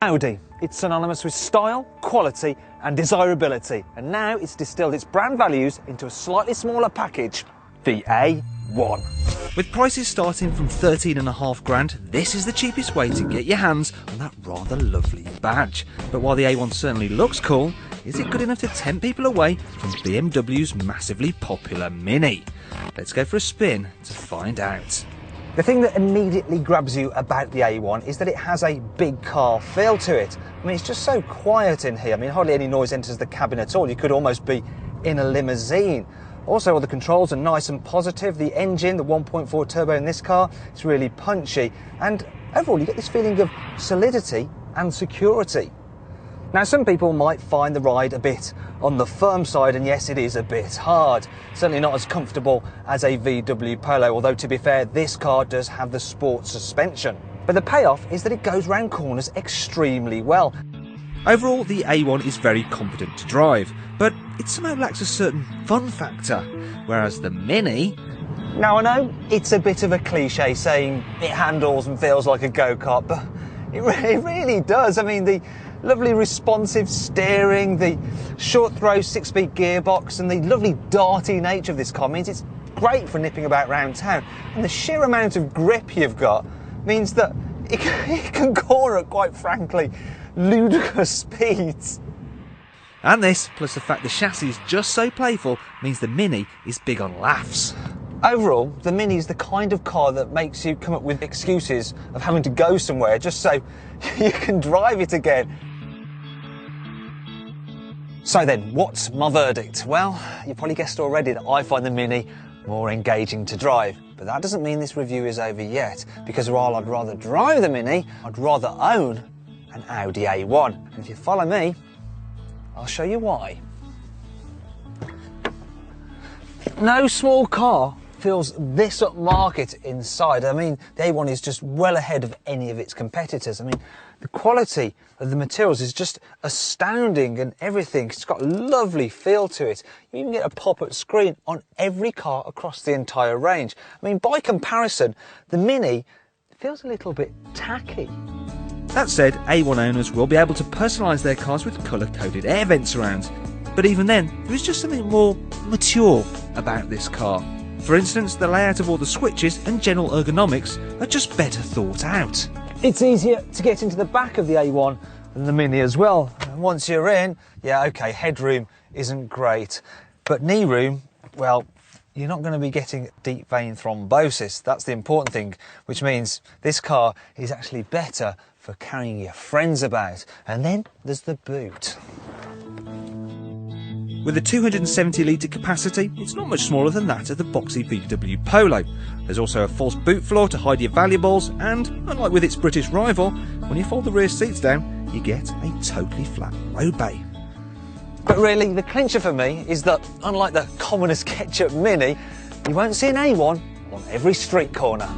Audi. It's synonymous with style, quality and desirability, and now it's distilled its brand values into a slightly smaller package, the A1. With prices starting from 13.5 grand, this is the cheapest way to get your hands on that rather lovely badge. But while the A1 certainly looks cool, is it good enough to tempt people away from BMW's massively popular Mini? Let's go for a spin to find out. The thing that immediately grabs you about the A1 is that it has a big car feel to it. I mean, it's just so quiet in here. I mean, hardly any noise enters the cabin at all. You could almost be in a limousine. Also, all the controls are nice and positive. The engine, the 1.4 turbo in this car, it's really punchy. And overall, you get this feeling of solidity and security. Now, some people might find the ride a bit on the firm side, and yes, it is a bit hard. Certainly not as comfortable as a VW Polo, although to be fair, this car does have the sport suspension. But the payoff is that it goes round corners extremely well. Overall, the A1 is very competent to drive, but it somehow lacks a certain fun factor, whereas the Mini... Now, I know it's a bit of a cliche saying it handles and feels like a go-kart, but it really does. I mean, the lovely responsive steering, the short throw 6-speed gearbox and the lovely darty nature of this car means it's great for nipping about round town. And the sheer amount of grip you've got means that it can corner at, quite frankly, ludicrous speeds. And this, plus the fact the chassis is just so playful, means the Mini is big on laughs. Overall, the Mini is the kind of car that makes you come up with excuses of having to go somewhere just so you can drive it again. So then, what's my verdict? Well, you probably guessed already that I find the Mini more engaging to drive. But that doesn't mean this review is over yet, because while I'd rather drive the Mini, I'd rather own an Audi A1. And if you follow me, I'll show you why. No small car feels this upmarket inside. I mean, the A1 is just well ahead of any of its competitors. I mean, the quality of the materials is just astounding and everything. It's got a lovely feel to it. You even get a pop-up screen on every car across the entire range. I mean, by comparison, the Mini feels a little bit tacky. That said, A1 owners will be able to personalise their cars with colour-coded air vents around. But even then, there is just something more mature about this car. For instance, the layout of all the switches and general ergonomics are just better thought out. It's easier to get into the back of the A1 than the Mini as well. And once you're in, yeah, okay, headroom isn't great. But knee room, well, you're not going to be getting deep vein thrombosis. That's the important thing, which means this car is actually better for carrying your friends about. And then there's the boot. With a 270 litre capacity, it's not much smaller than that of the boxy VW Polo. There's also a false boot floor to hide your valuables, and unlike with its British rival, when you fold the rear seats down, you get a totally flat road bay. But really, the clincher for me is that, unlike the commonest ketchup Mini, you won't see an A1 on every street corner.